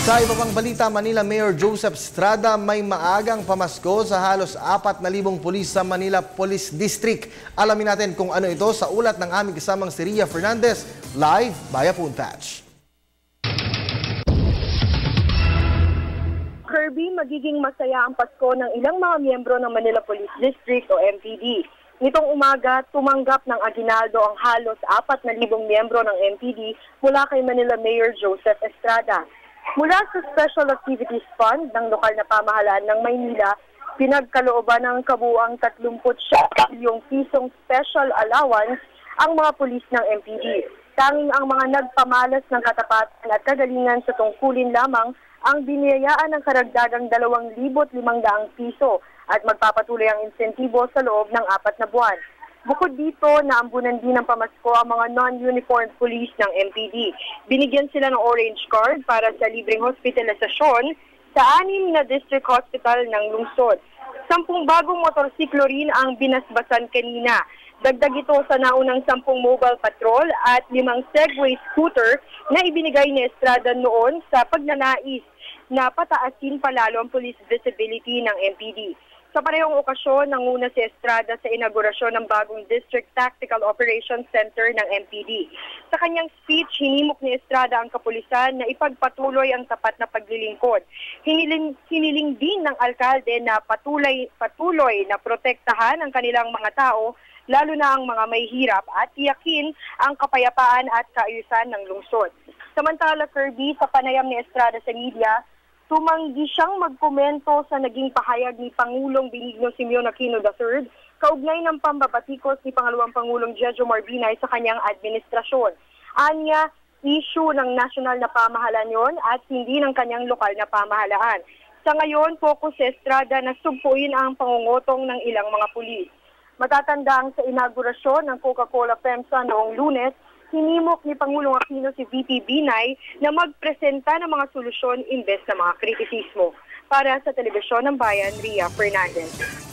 Sa iba pang balita, Manila Mayor Joseph Estrada may maagang pamasko sa halos 4,000 pulis sa Manila Police District. Alamin natin kung ano ito sa ulat ng aming kasamang si Ria Fernandez, live via Phone Patch. Kirby, magiging masaya ang Pasko ng ilang mga miyembro ng Manila Police District o MPD. Nitong umaga, tumanggap ng aginaldo ang halos 4,000 miyembro ng MPD mula kay Manila Mayor Joseph Estrada. Mula sa Special Activities Fund ng lokal na pamahalaan ng Maynila, pinagkalooban ng kabuuang 39 milyong pisong special allowance ang mga pulis ng MPD. Tanging ang mga nagpamalas ng katapatan at kagalingan sa tungkulin lamang ang biniyayaan ng karagdagang 2,500 piso at magpapatuloy ang insentibo sa loob ng 4 na buwan. Bukod dito, naambunan din ng pamasko ang mga non-uniformed police ng MPD. Binigyan sila ng orange card para sa libreng hospitalisasyon sa 6 na district hospital ng lungsod. 10 bagong motorsiklo rin ang binasbasan kanina. Dagdag ito sa naunang 10 mobile patrol at 5 Segway scooter na ibinigay ni Estrada noon sa pagnanais na pataasin palalo ang police visibility ng MPD. Sa parehong okasyon, nanguna si Estrada sa inaugurasyon ng bagong District Tactical Operations Center ng MPD. Sa kanyang speech, hinimok ni Estrada ang kapulisan na ipagpatuloy ang tapat na paglilingkod. Hiniling din ng alkalde na patuloy na protektahan ang kanilang mga tao, lalo na ang mga may hirap, at tiyakin ang kapayapaan at kaayusan ng lungsod. Samantala, Kirby, sa panayam ni Estrada sa media, tumanggi siyang magkomento sa naging pahayag ni Pangulong Benigno Simeon Aquino III kaugnay ng pambabatikos ni Pangalawang Pangulong Jejomar Binay sa kanyang administrasyon. Anya, issue ng nasyonal na pamahalaan yon at hindi ng kanyang lokal na pamahalaan. Sa ngayon, focus sa Estrada na sugpuin ang pangungutong ng ilang mga pulis. Matatandang sa inaugurasyon ng Coca-Cola FEMSA noong Lunes, hinimok ni Pangulong Aquino si VP Binay na magpresenta ng mga solusyon imbes na mga kritisismo. Para sa Telebisyon ng Bayan, Ria Fernandez.